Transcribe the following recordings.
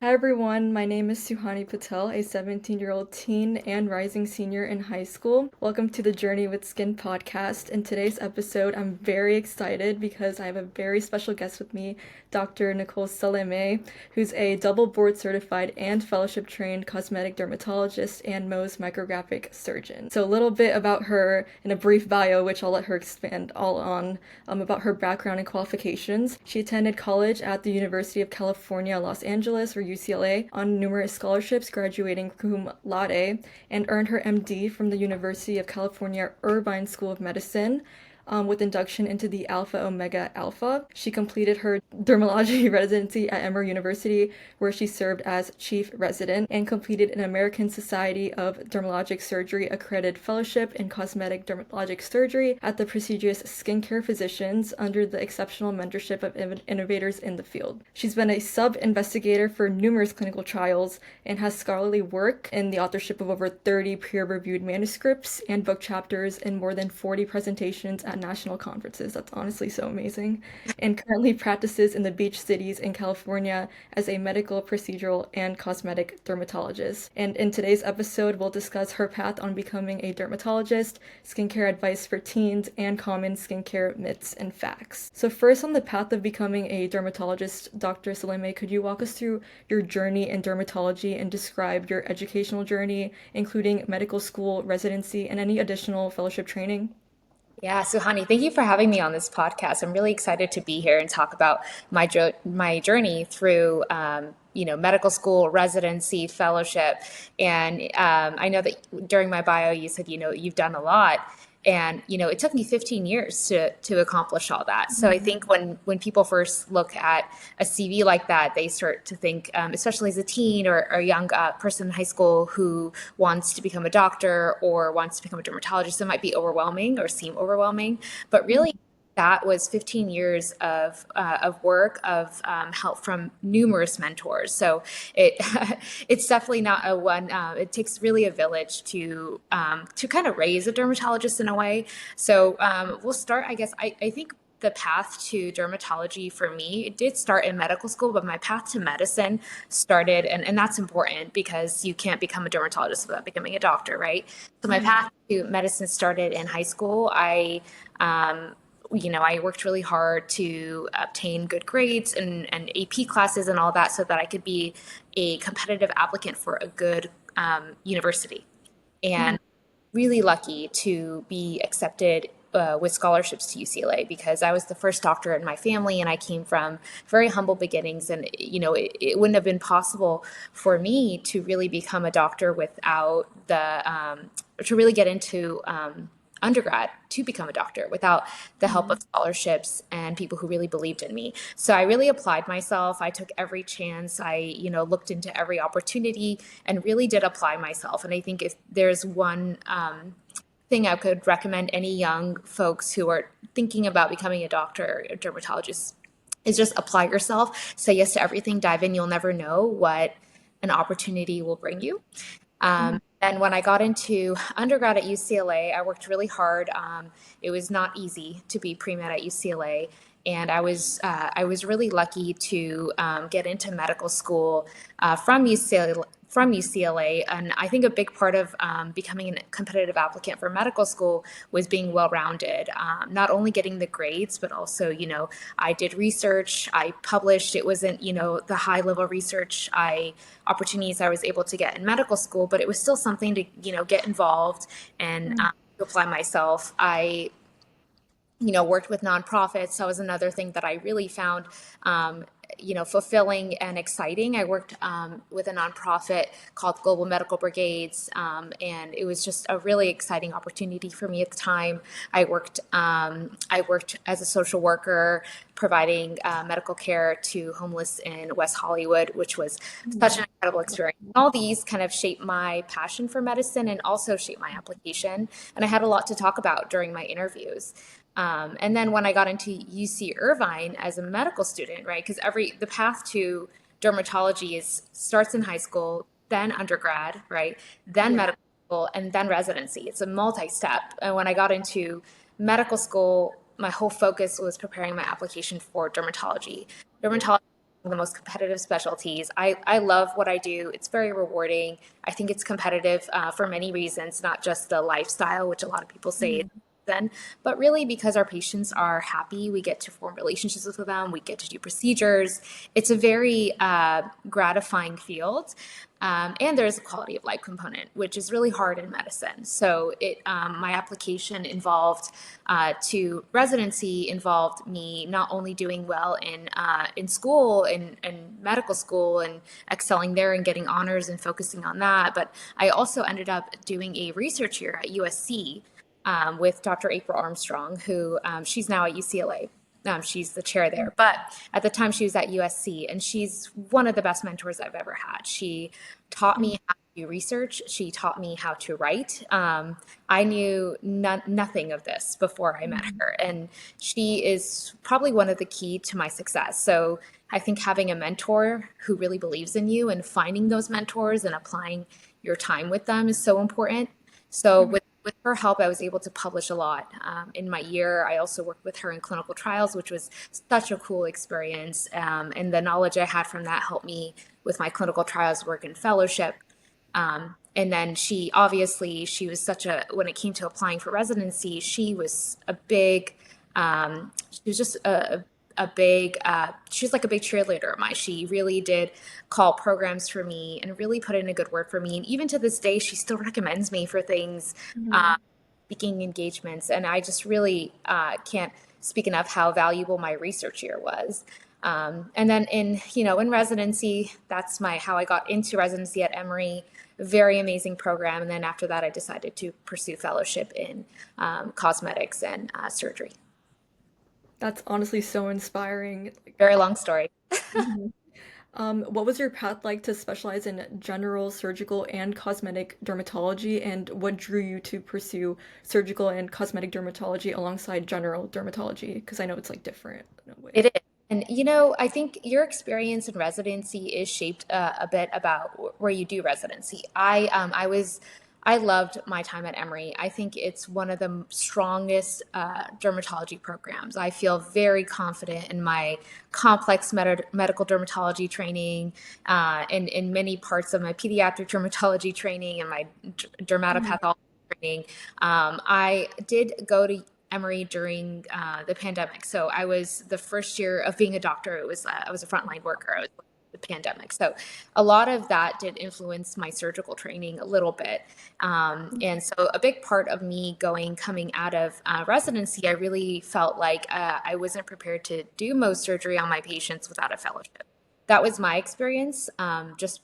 Hi everyone, my name is Suhani Patel, a 17-year-old teen and rising senior in high school. Welcome to the Journey with Skin podcast. In today's episode, I'm very excited because I have a very special guest with me, Dr. Nicole Salame, who's a double board certified and fellowship trained cosmetic dermatologist and Mohs micrographic surgeon. So a little bit about her in a brief bio, which I'll let her expand all on, about her background and qualifications. She attended college at the University of California, Los Angeles, or UCLA, on numerous scholarships, graduating cum laude, and earned her MD from the University of California Irvine School of Medicine. With induction into the Alpha Omega Alpha. She completed her dermatology residency at Emory University, where she served as chief resident, and completed an American Society of Dermatologic Surgery accredited fellowship in cosmetic dermatologic surgery at the prestigious Skincare Physicians under the exceptional mentorship of innovators in the field. She's been a sub-investigator for numerous clinical trials and has scholarly work in the authorship of over 30 peer-reviewed manuscripts and book chapters in more than 40 presentations at national conferences. That's honestly so amazing. And currently practices in the beach cities in California as a medical, procedural, and cosmetic dermatologist. And in today's episode, we'll discuss her path on becoming a dermatologist, skincare advice for teens, and common skincare myths and facts. So first, on the path of becoming a dermatologist, Dr. Salame, could you walk us through your journey in dermatology and describe your educational journey, including medical school, residency, and any additional fellowship training? Yeah, Suhani, thank you for having me on this podcast. I'm really excited to be here and talk about my journey through medical school, residency, fellowship, and I know that during my bio you said you've done a lot, and it took me 15 years to accomplish all that. So I think when people first look at a CV like that, they start to think, especially as a teen or a young person in high school who wants to become a doctor or wants to become a dermatologist, it might be overwhelming or seem overwhelming. But really, that was 15 years of work, of help from numerous mentors. So it it's definitely not a one. It takes really a village to kind of raise a dermatologist in a way. So we'll start. I guess I think the path to dermatology for me, it did start in medical school, but my path to medicine started, and that's important because you can't become a dermatologist without becoming a doctor, right? So my path to medicine started in high school. I worked really hard to obtain good grades and AP classes and all that so that I could be a competitive applicant for a good university. And really lucky to be accepted with scholarships to UCLA because I was the first doctor in my family and I came from very humble beginnings. And, it wouldn't have been possible for me to really become a doctor without to really get into undergrad to become a doctor without the help of scholarships and people who really believed in me. So I really applied myself. I took every chance. I, looked into every opportunity and really did apply myself. And I think if there's one thing I could recommend any young folks who are thinking about becoming a doctor or a dermatologist is just apply yourself, say yes to everything, dive in. You'll never know what an opportunity will bring you. And when I got into undergrad at UCLA, I worked really hard. It was not easy to be pre-med at UCLA, and I was really lucky to get into medical school from UCLA. And I think a big part of becoming a competitive applicant for medical school was being well-rounded, not only getting the grades, but also, I did research, I published. It wasn't, the high-level research opportunities I was able to get in medical school, but it was still something to, get involved and to apply myself. I worked with nonprofits. That was another thing that I really found, fulfilling and exciting. I worked with a nonprofit called Global Medical Brigades, and it was just a really exciting opportunity for me at the time. I worked as a social worker, providing medical care to homeless in West Hollywood, which was such an incredible experience. All these kind of shaped my passion for medicine and also shaped my application. And I had a lot to talk about during my interviews. And then when I got into UC Irvine as a medical student, right? Because the path to dermatology starts in high school, then undergrad, right? Then medical school, and then residency. It's a multi-step. And when I got into medical school, my whole focus was preparing my application for dermatology. Dermatology of the most competitive specialties. I love what I do. It's very rewarding. I think it's competitive for many reasons, not just the lifestyle, which a lot of people say Mhm. then, but really because our patients are happy, we get to form relationships with them, we get to do procedures. It's a very gratifying field. And there's a quality of life component, which is really hard in medicine. So my application involved to residency involved me not only doing well in school, in medical school, and excelling there and getting honors and focusing on that, but I also ended up doing a research year at USC with Dr. April Armstrong, who she's now at UCLA. She's the chair there. But at the time, she was at USC, and she's one of the best mentors I've ever had. She taught me how to do research. She taught me how to write. I knew nothing of this before I met her, and she is probably one of the key to my success. So I think having a mentor who really believes in you and finding those mentors and applying your time with them is so important. So with her help, I was able to publish a lot in my year. I also worked with her in clinical trials, which was such a cool experience. And the knowledge I had from that helped me with my clinical trials work and fellowship. And then she was such a, when it came to applying for residency, she was a big, she was just a big, she was like a big cheerleader of mine. She really did call programs for me and really put in a good word for me. And even to this day, she still recommends me for things, Mhm. speaking engagements. And I just really can't speak enough how valuable my research year was. And then in residency, that's how I got into residency at Emory. Very amazing program. And then after that, I decided to pursue fellowship in cosmetics and surgery. That's honestly so inspiring. Very long story. Mhm. What was your path like to specialize in general surgical and cosmetic dermatology, and what drew you to pursue surgical and cosmetic dermatology alongside general dermatology? Because I know it's like different in a way. It is. And I think your experience in residency is shaped a bit about where you do residency. I loved my time at Emory. I think it's one of the strongest dermatology programs. I feel very confident in my complex medical dermatology training, in many parts of my pediatric dermatology training and my Mhm. dermatopathology training. I did go to Emory during the pandemic. So I was the first year of being a doctor. I was a frontline worker. I was the pandemic. So a lot of that did influence my surgical training a little bit. And so a big part of me coming out of residency, I really felt like I wasn't prepared to do Mohs surgery on my patients without a fellowship. That was my experience. Just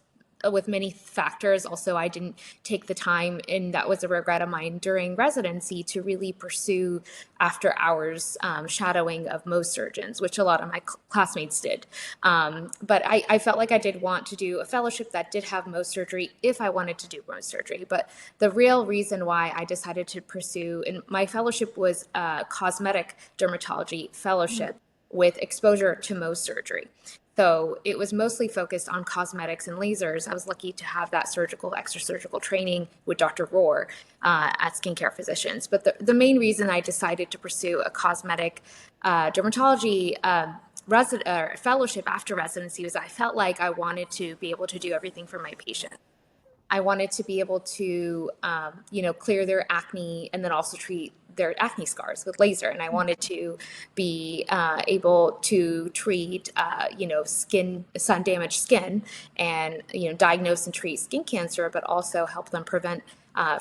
with many factors. Also, I didn't take the time, and that was a regret of mine during residency, to really pursue after hours shadowing of Mohs surgeons, which a lot of my classmates did. But I felt like I did want to do a fellowship that did have Mohs surgery if I wanted to do Mohs surgery. But the real reason why I decided to pursue, and my fellowship was a cosmetic dermatology fellowship with exposure to Mohs surgery. So it was mostly focused on cosmetics and lasers. I was lucky to have that extra surgical training with Dr. Rohr at Skincare Physicians. But the main reason I decided to pursue a cosmetic dermatology fellowship after residency was I felt like I wanted to be able to do everything for my patients. I wanted to be able to, clear their acne and then also treat their acne scars with laser. And I wanted to be able to treat, sun damaged skin and, diagnose and treat skin cancer, but also help them prevent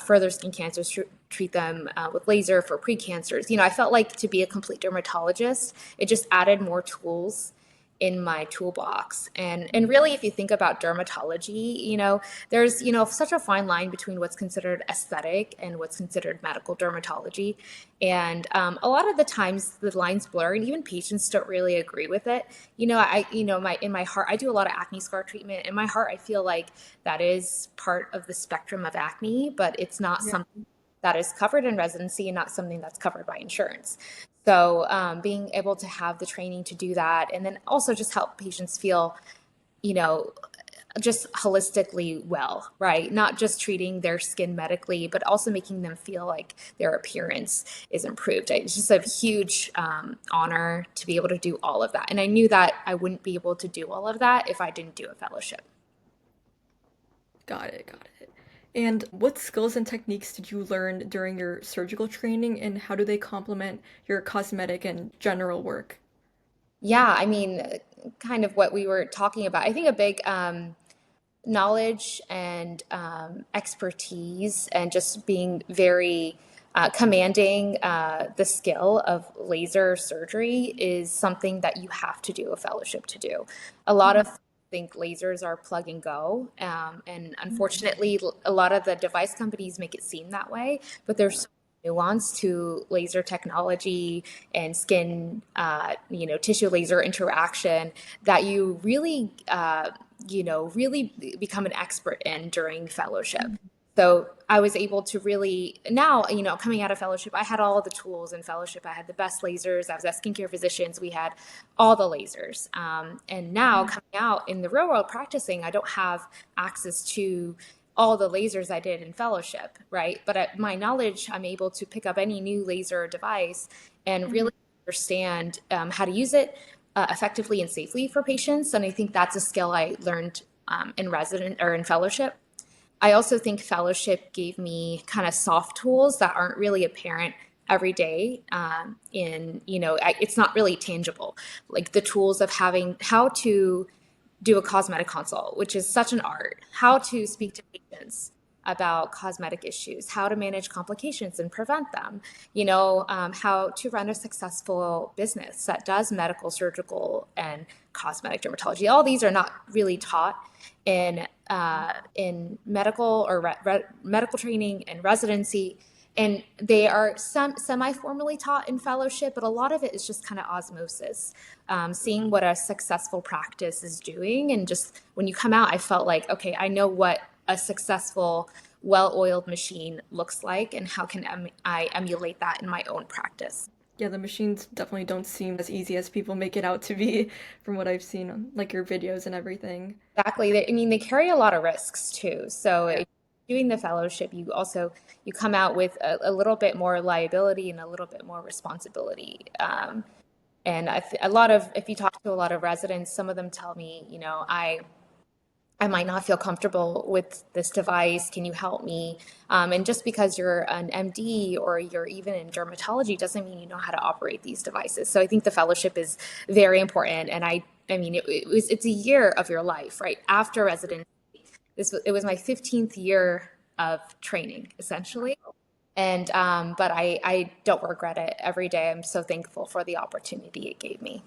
further skin cancers, treat them with laser for precancers. I felt like to be a complete dermatologist, it just added more tools in my toolbox. And really, if you think about dermatology, there's such a fine line between what's considered aesthetic and what's considered medical dermatology. And a lot of the times the lines blur, and even patients don't really agree with it. My in my heart, I do a lot of acne scar treatment. In my heart, I feel like that is part of the spectrum of acne, but it's not Yeah. something that is covered in residency and not something that's covered by insurance. So being able to have the training to do that, and then also just help patients feel, you know, just holistically well, right? Not just treating their skin medically, but also making them feel like their appearance is improved. It's just a huge honor to be able to do all of that. And I knew that I wouldn't be able to do all of that if I didn't do a fellowship. Got it, got it. And what skills and techniques did you learn during your surgical training, and how do they complement your cosmetic and general work? Yeah, I mean, kind of what we were talking about. I think a big knowledge and expertise and just being very commanding the skill of laser surgery is something that you have to do a fellowship to do. A lot of think lasers are plug and go, and unfortunately, a lot of the device companies make it seem that way. But there's so much nuance to laser technology and skin, tissue laser interaction that you really really become an expert in during fellowship. So I was able to really now, coming out of fellowship, I had all the tools in fellowship. I had the best lasers. I was at skincare physicians. We had all the lasers. And now coming out in the real world practicing, I don't have access to all the lasers I did in fellowship, right? But at my knowledge, I'm able to pick up any new laser device and really understand how to use it effectively and safely for patients. And I think that's a skill I learned in resident or in fellowship. I also think fellowship gave me kind of soft tools that aren't really apparent every day. It's not really tangible. Like the tools of having how to do a cosmetic consult, which is such an art, how to speak to patients about cosmetic issues, how to manage complications and prevent them, how to run a successful business that does medical, surgical, and cosmetic dermatology. All these are not really taught in medical or medical training and residency. And they are semi-formally taught in fellowship, but a lot of it is just kind of osmosis, seeing what a successful practice is doing. And just when you come out, I felt like, okay, I know what a successful, well-oiled machine looks like, and how can I emulate that in my own practice. Yeah, the machines definitely don't seem as easy as people make it out to be from what I've seen on like your videos and everything. Exactly. I mean, they carry a lot of risks too. So Yeah. if you're doing the fellowship, you come out with a little bit more liability and a little bit more responsibility. And a lot of, if you talk to a lot of residents, some of them tell me, I might not feel comfortable with this device. Can you help me? And just because you're an MD or you're even in dermatology doesn't mean you know how to operate these devices. So I think the fellowship is very important. And I mean, it's a year of your life, right? After residency, it was my 15th year of training, essentially. And but I don't regret it. Every day, I'm so thankful for the opportunity it gave me.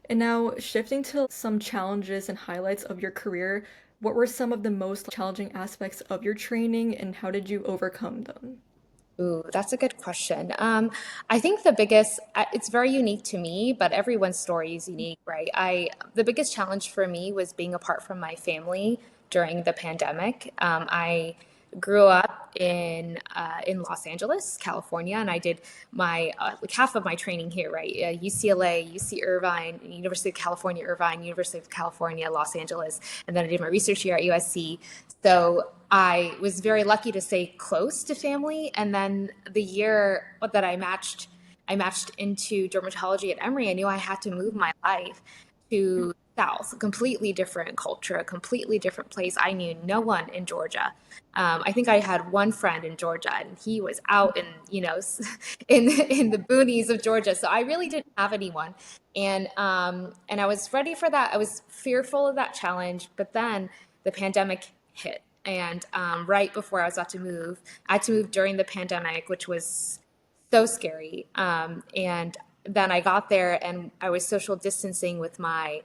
And now, shifting to some challenges and highlights of your career, what were some of the most challenging aspects of your training and how did you overcome them? Ooh, that's a good question. I think the biggest, it's very unique to me, but everyone's story is unique, right? The biggest challenge for me was being apart from my family during the pandemic. I grew up in Los Angeles, California, and I did my like half of my training here, right? UCLA, UC Irvine, University of California, Irvine, University of California, Los Angeles, and then I did my research here at USC. So I was very lucky to stay close to family. And then the year that I matched into dermatology at Emory. I knew I had to move my life to South, a completely different culture, a completely different place. I knew no one in Georgia. I think I had one friend in Georgia, and he was out in in the boonies of Georgia. So I really didn't have anyone, and I was ready for that. I was fearful of that challenge, but then the pandemic hit. And right before I was about to move, I had to move during the pandemic, which was so scary. And then I got there, and I was social distancing with my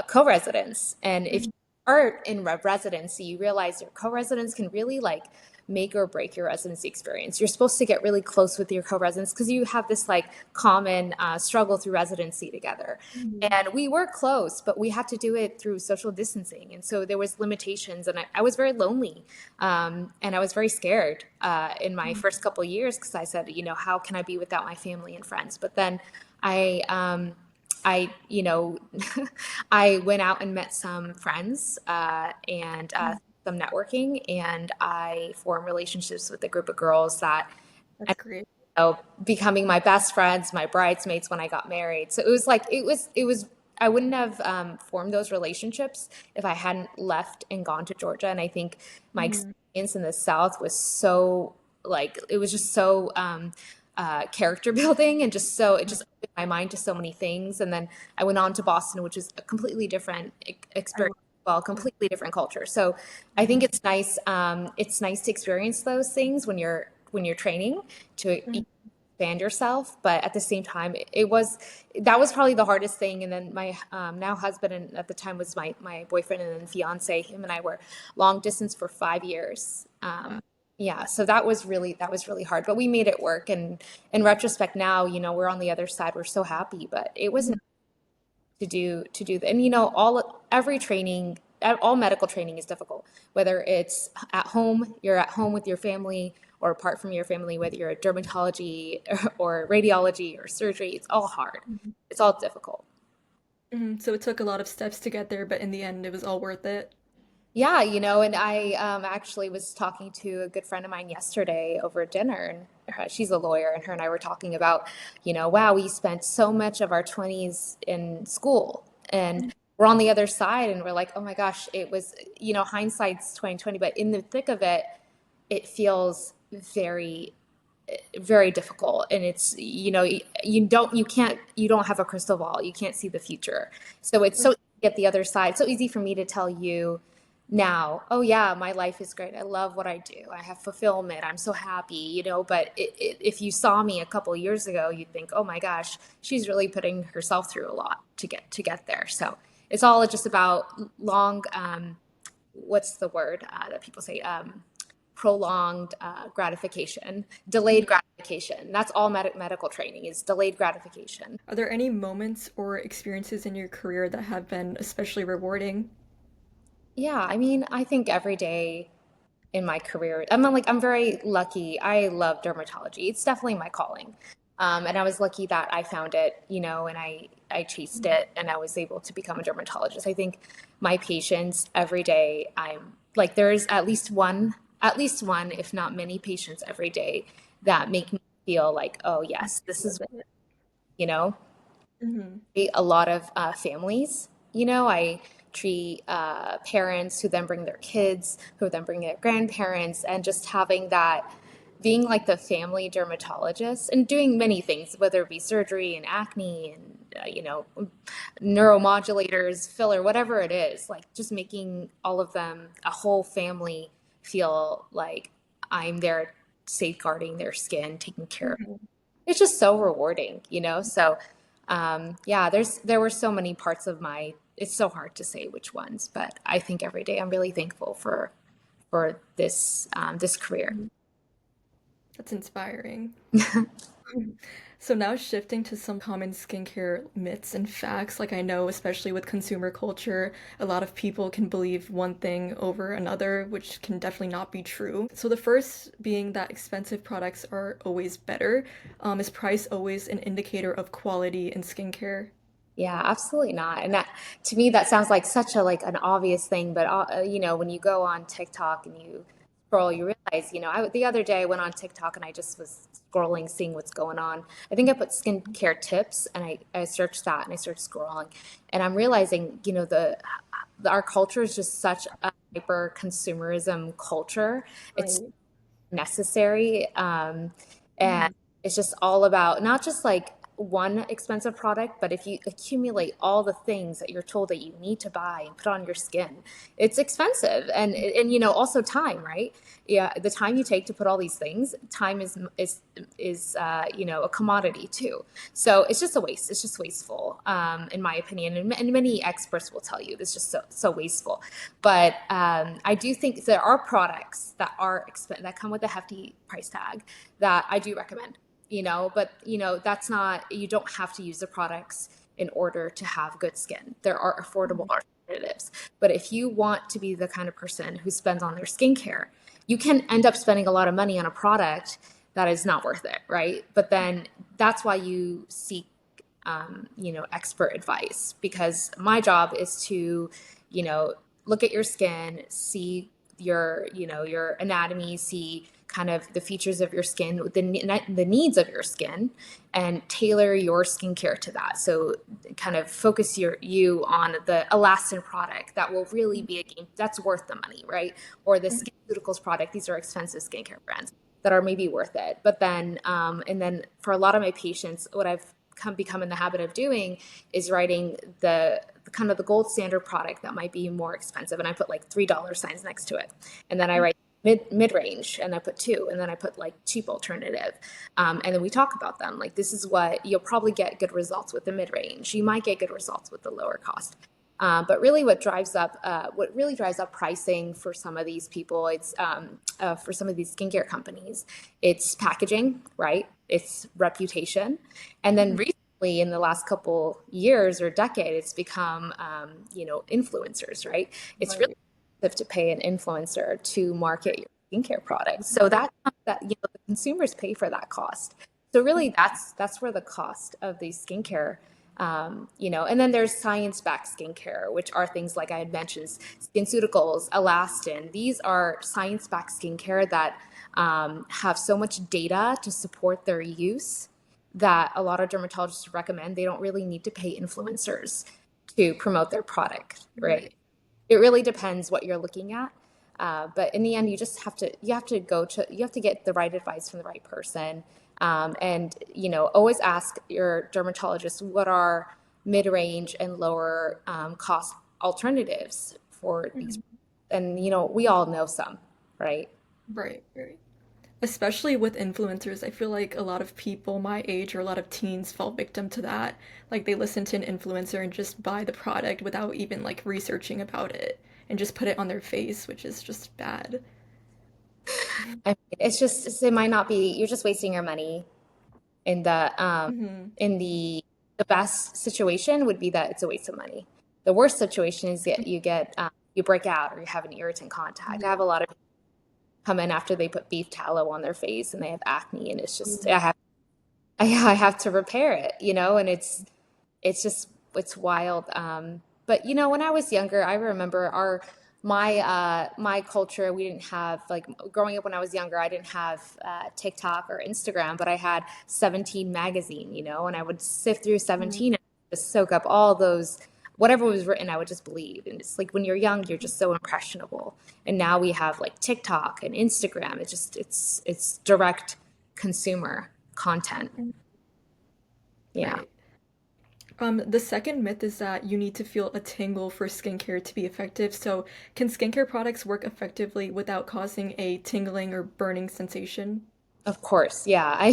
co-residents. And if you are in residency, you realize your co-residents can really like make or break your residency experience. You're supposed to get really close with your co-residents because you have this like common struggle through residency together. And we were close, but we had to do it through social distancing. And so there was limitations, and I was very lonely. And I was very scared in my first couple of years because I said, how can I be without my family and friends? But then I I went out and met some friends and some networking, and I formed relationships with a group of girls that That's great. becoming my best friends, my bridesmaids when I got married. So it was like I wouldn't have formed those relationships if I hadn't left and gone to Georgia. And I think my Mhm. experience in the South was so like it was just so character building, and just so it just opened my mind to so many things. And then I went on to Boston, which is a completely different I love experience. Well, it. completely different culture. So I think Mhm. it's nice. It's nice to experience those things when you're training to Mhm. expand yourself. But at the same time, it was that was probably the hardest thing. And then my now husband, and at the time was my boyfriend and then fiance, him and I were long distance for 5 years. Wow. Yeah, so that was really hard, but we made it work. And in retrospect, now we're on the other side. We're so happy, but it Mhm. wasn't to do that. And every training, all medical training is difficult. Whether it's at home, you're at home with your family, or apart from your family, whether you're a dermatology or radiology or surgery, it's all hard. Mhm. It's all difficult. Mhm. So it took a lot of steps to get there, but in the end, it was all worth it. Yeah, and I actually was talking to a good friend of mine yesterday over dinner, and she's a lawyer, and her and I were talking about, wow, we spent so much of our 20s in school, and we're on the other side, and we're like, oh my gosh, it was, hindsight's 2020, but in the thick of it, it feels very very difficult. And it's you don't have a crystal ball, you can't see the future, so it's so easy to get the other side. So easy for me to tell you now, oh yeah, my life is great, I love what I do, I have fulfillment, I'm so happy, but if you saw me a couple of years ago, you'd think, oh my gosh, she's really putting herself through a lot to get there. So it's all just about long what's the word that people say, prolonged gratification, delayed gratification. That's all medical training is, delayed gratification. Are there any moments or experiences in your career that have been especially rewarding? Yeah, I mean, I think every day in my career, I'm very lucky. I love dermatology. It's definitely my calling. And I was lucky that I found it, and I chased it, and I was able to become a dermatologist. I think my patients every day, I'm like, there's at least one, if not many patients every day that make me feel like, oh yes, this is, Love it. you know, Mhm. a lot of families. I treat parents who then bring their kids, who then bring their grandparents, and just having that, being like the family dermatologist and doing many things, whether it be surgery and acne and, neuromodulators, filler, whatever it is, like just making all of them, a whole family, feel like I'm there safeguarding their skin, taking care of. Mhm. It's just so rewarding, So, yeah, there were so many parts of my. It's so hard to say which ones, but I think every day I'm really thankful for this career. That's inspiring. So now shifting to some common skincare myths and facts, like I know, especially with consumer culture, a lot of people can believe one thing over another, which can definitely not be true. So the first being that expensive products are always better. Is price always an indicator of quality in skincare? Yeah, absolutely not. And that, to me, that sounds like such a like an obvious thing, but when you go on TikTok and you scroll, you realize, the other day I went on TikTok and I just was scrolling, seeing what's going on. I think I put skincare tips, and I searched that, and I started scrolling, and I'm realizing, our culture is just such a hyper consumerism culture. It's Right. necessary. And Mhm. it's just all about not just like one expensive product, but if you accumulate all the things that you're told that you need to buy and put on your skin, it's expensive. And also time, right? Yeah, the time you take to put all these things, time is a commodity too. So it's just a waste. It's just wasteful, in my opinion, and many experts will tell you it's just so wasteful. But I do think there are products that that come with a hefty price tag that I do recommend. But that's not, you don't have to use the products in order to have good skin. There are affordable alternatives. But if you want to be the kind of person who spends on their skincare, you can end up spending a lot of money on a product that is not worth it, right? But then that's why you seek expert advice, because my job is to, you know, look at your skin, see your anatomy, see kind of the features of your skin, the needs of your skin, and tailor your skincare to that. So kind of focus you on the elastin product that will really be a game that's worth the money, right? Or the SkinCeuticals product. These are expensive skincare brands that are maybe worth it. But then, and then for a lot of my patients, what I've become in the habit of doing is writing the kind of the gold standard product that might be more expensive, and I put like $3 signs next to it, and then I write mid range, and I put two, and then I put like cheap alternative, and then we talk about them. Like, this is what you'll probably get good results with the mid range. You might get good results with the lower cost. But really, what really drives up pricing for some of these people, it's for some of these skincare companies, it's packaging, right? It's reputation, and then recently, in the last couple years or decade, it's become influencers, right? It's really Right. expensive to pay an influencer to market your skincare products, so that the consumers pay for that cost. So really, that's where the cost of these skincare, and then there's science-backed skincare, which are things like I had mentioned, SkinCeuticals, elastin. These are science-backed skincare that have so much data to support their use that a lot of dermatologists recommend. They don't really need to pay influencers to promote their product, right? Right. It really depends what you're looking at. But in the end, you have to get the right advice from the right person. And always ask your dermatologist what are mid-range and lower cost alternatives for these. And we all know some, right? Right. Right. Especially with influencers, I feel like a lot of people my age or a lot of teens fall victim to that. Like they listen to an influencer and just buy the product without even like researching about it and just put it on their face, which is just bad. I mean, it might not be, you're just wasting your money. In Hmm. the best situation would be that it's a waste of money. The worst situation is that you break out or you have an irritant contact. I have a lot of people come in after they put beef tallow on their face and they have acne, and it's just I have to repair it, and it's wild. But when I was younger, I remember my culture. We didn't have, like, growing up when I was younger. I didn't have TikTok or Instagram, but I had 17 magazine, and I would sift through 17 and just soak up all those, whatever was written. I would just believe, and it's like when you're young, you're just so impressionable. And now we have like TikTok and Instagram. It's direct consumer content. Yeah. Right. The second myth is that you need to feel a tingle for skincare to be effective. So, can skincare products work effectively without causing a tingling or burning sensation? Of course, yeah.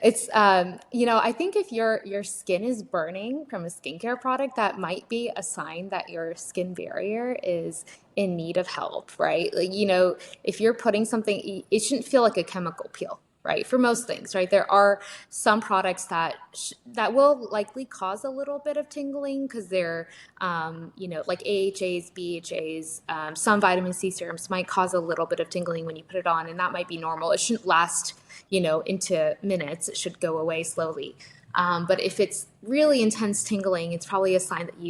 It's I think if your skin is burning from a skincare product, that might be a sign that your skin barrier is in need of help, right? Like, if you're putting something, it shouldn't feel like a chemical peel, right? For most things, right? There are some products that will likely cause a little bit of tingling because they're, like AHAs, BHAs, some vitamin C serums might cause a little bit of tingling when you put it on, and that might be normal. It shouldn't last, into minutes. It should go away slowly. But if it's really intense tingling, it's probably a sign that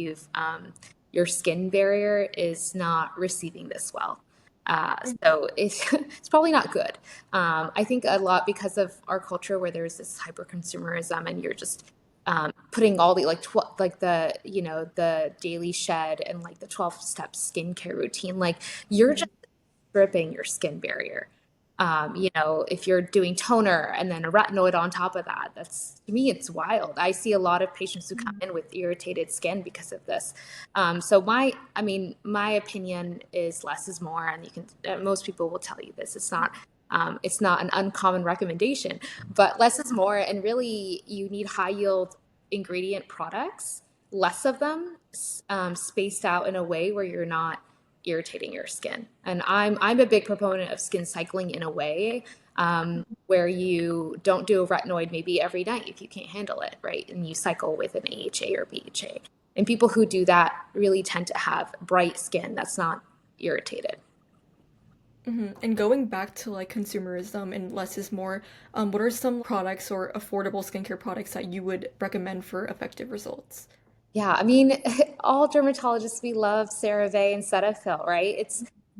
your skin barrier is not receiving this well. So it's probably not good. I think a lot because of our culture where there's this hyper consumerism, and you're just putting all the the daily shed and like the 12-step skincare routine, like you're just stripping your skin barrier. If you're doing toner and then a retinoid on top of that, that's, to me, it's wild. I see a lot of patients who come in with irritated skin because of this. So my opinion is less is more, and most people will tell you this. It's not an uncommon recommendation, but less is more, and really you need high yield ingredient products, less of them, spaced out in a way where you're not irritating your skin. And I'm a big proponent of skin cycling in a way, where you don't do a retinoid maybe every night if you can't handle it, right? And you cycle with an AHA or BHA. And people who do that really tend to have bright skin that's not irritated. And going back to like consumerism and less is more, what are some products or affordable skincare products that you would recommend for effective results? Yeah, I mean, all dermatologists, we love CeraVe and Cetaphil, right?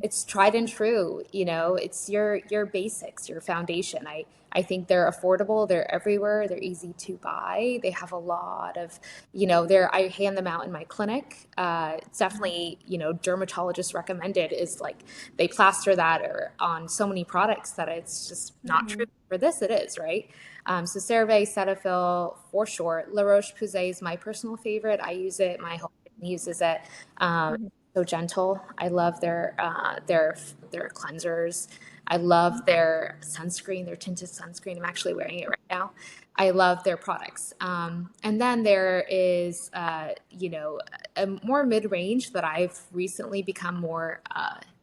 It's tried and true, you know, it's your basics, your foundation. I think they're affordable, they're everywhere, they're easy to buy. They have a lot of, they're I hand them out in my clinic. It's definitely, dermatologist recommended is like they plaster that or on so many products that it's just not true. Mm-hmm. For this, it is, right? So CeraVe, Cetaphil for short. La Roche-Posay is my personal favorite. I use it. My whole family uses it. Hmm. So gentle. I love their cleansers. I love their sunscreen, their tinted sunscreen. I'm actually wearing it right now. I love their products. And then there is, a more mid-range that I've recently become more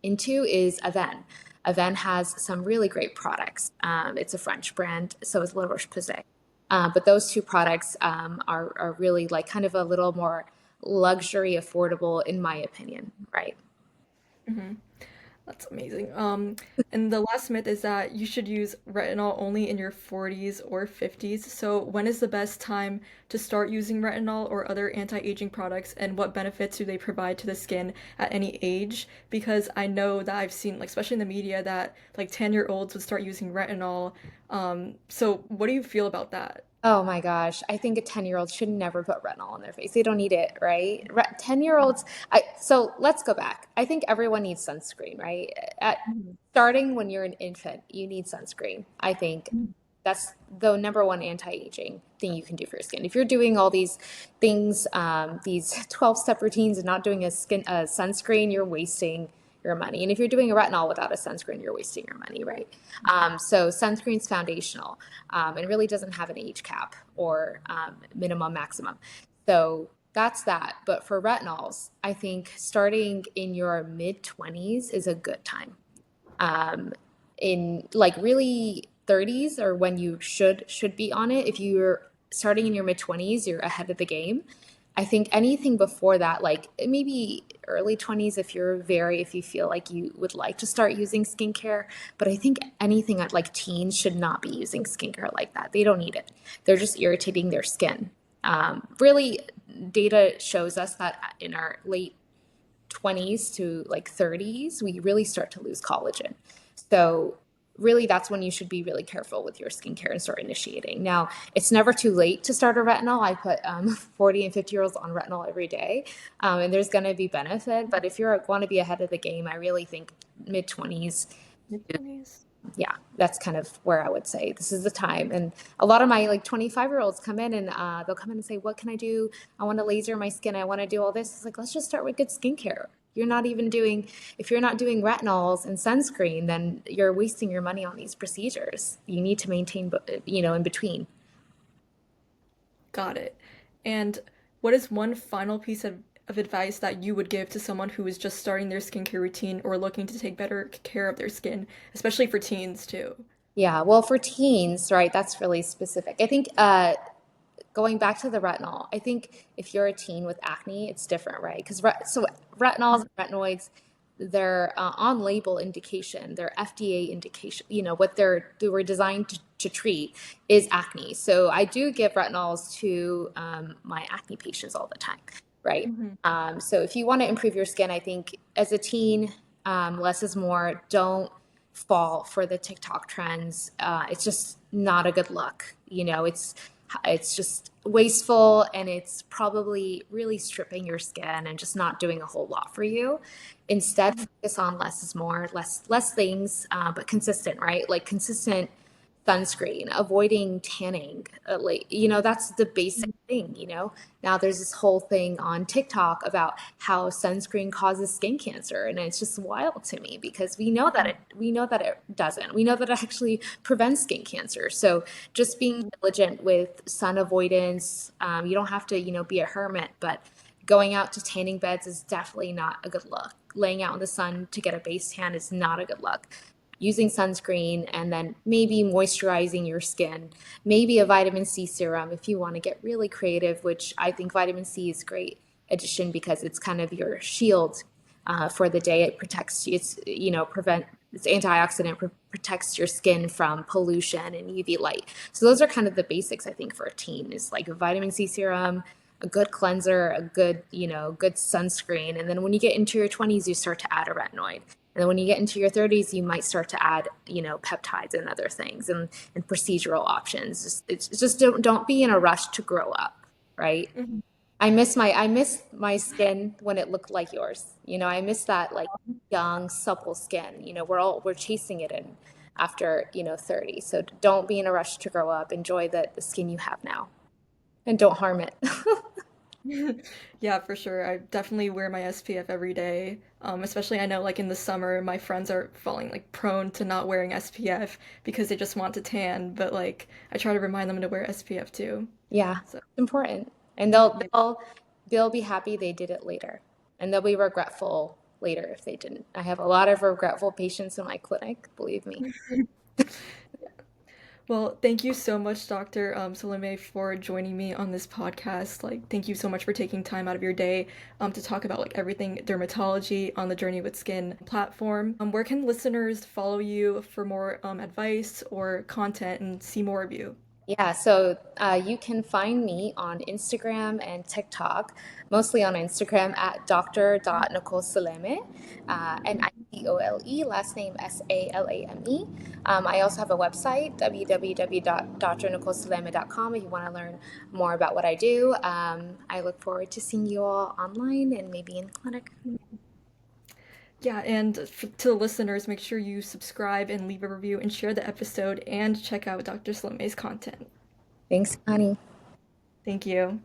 into is Aven. Aven has some really great products. It's a French brand, so is La Roche-Posay. But those two products are really like kind of a little more luxury affordable, in my opinion, right? Hmm. That's amazing. And the last myth is that you should use retinol only in your 40s or 50s. So when is the best time to start using retinol or other anti-aging products, and what benefits do they provide to the skin at any age? Because I know that I've seen, like, especially in the media, that like 10-year-olds would start using retinol. So what do you feel about that? Oh my gosh, I think a 10-year-old should never put retinol on their face. They don't need it, right? 10-year-olds, so let's go back. I think everyone needs sunscreen, right? At Mhm. starting when you're an infant, you need sunscreen. I think that's the number one anti-aging thing you can do for your skin. If you're doing all these things, these 12-step routines and not doing a sunscreen, you're wasting your money. And if you're doing a retinol without a sunscreen, you're wasting your money, right? So sunscreen's foundational, and really doesn't have an age cap or minimum maximum. So that's that. But for retinols, I think starting in your mid 20s is a good time. In like really 30s or when you should be on it. If you're starting in your mid 20s, you're ahead of the game. I think anything before that, like maybe early 20s, if you feel like you would like to start using skincare, but I think anything at like teens should not be using skincare like that. They don't need it. They're just irritating their skin. Really, data shows us that in our late 20s to like 30s, we really start to lose collagen. So, really, that's when you should be really careful with your skincare and start initiating. Now, it's never too late to start a retinol. I put 40 and 50-year-olds on retinol every day, and there's going to be benefit. But if you want to be ahead of the game, I really think mid 20s, Mid-20s. yeah, that's kind of where I would say this is the time. And a lot of my like 25-year-olds come in and they'll come in and say, what can I do? I want to laser my skin. I want to do all this. It's like, let's just start with good skincare. You're not even doing, if you're not doing retinols and sunscreen, then you're wasting your money on these procedures. You need to maintain, in between. Got it. And what is one final piece of advice that you would give to someone who is just starting their skincare routine or looking to take better care of their skin, especially for teens too? Yeah, well, for teens, right, that's really specific. I think going back to the retinol, I think if you're a teen with acne, it's different, right? Because retinols and retinoids, they're on label indication, they're FDA indication. What they were designed to treat is acne. So I do give retinols to my acne patients all the time, right? Mm-hmm. So if you want to improve your skin, I think as a teen, less is more. Don't fall for the TikTok trends. It's just not a good look. It's just wasteful and it's probably really stripping your skin and just not doing a whole lot for you. Instead, focus on less is more, less things, but consistent, right? Like consistent sunscreen, avoiding tanning. That's the basic thing. Now there's this whole thing on TikTok about how sunscreen causes skin cancer, and it's just wild to me because we know that it doesn't. We know that it actually prevents skin cancer. So just being diligent with sun avoidance. You don't have to, be a hermit, but going out to tanning beds is definitely not a good look. Laying out in the sun to get a base tan is not a good look. Using sunscreen and then maybe moisturizing your skin, maybe a vitamin C serum if you want to get really creative, which I think vitamin C is a great addition because it's kind of your shield for the day. It protects you. It's, This antioxidant protects your skin from pollution and UV light. So those are kind of the basics, I think, for a teen is like a vitamin C serum, a good cleanser, a good, good sunscreen. And then when you get into your 20s, you start to add a retinoid. And then when you get into your 30s, you might start to add, peptides and other things and procedural options. It's just don't be in a rush to grow up, right? Mhm. I miss my skin when it looked like yours. I miss that like young, supple skin. We're chasing it in after, 30. So don't be in a rush to grow up. Enjoy the skin you have now and don't harm it. Yeah, for sure. I definitely wear my SPF every day. Especially I know like in the summer, my friends are falling like prone to not wearing SPF because they just want to tan, but like I try to remind them to wear SPF too. Yeah, So, it's important. And they'll yeah. they'll they'll be happy they did it later. And they'll be regretful later if they didn't. I have a lot of regretful patients in my clinic, believe me. Well, thank you so much, Dr. Salame, for joining me on this podcast. Like, thank you so much for taking time out of your day to talk about like everything dermatology on the Journey with Skin platform. Where can listeners follow you for more advice or content and see more of you? Yeah, so you can find me on Instagram and TikTok, mostly on Instagram at Dr. Nicole Salame, Nicole, last name Salame. I also have a website, www.drnicolesalame.com, if you want to learn more about what I do. I look forward to seeing you all online and maybe in clinic. Yeah, and to the listeners, make sure you subscribe and leave a review and share the episode and check out Dr. Salome's content. Thanks, honey. Thank you.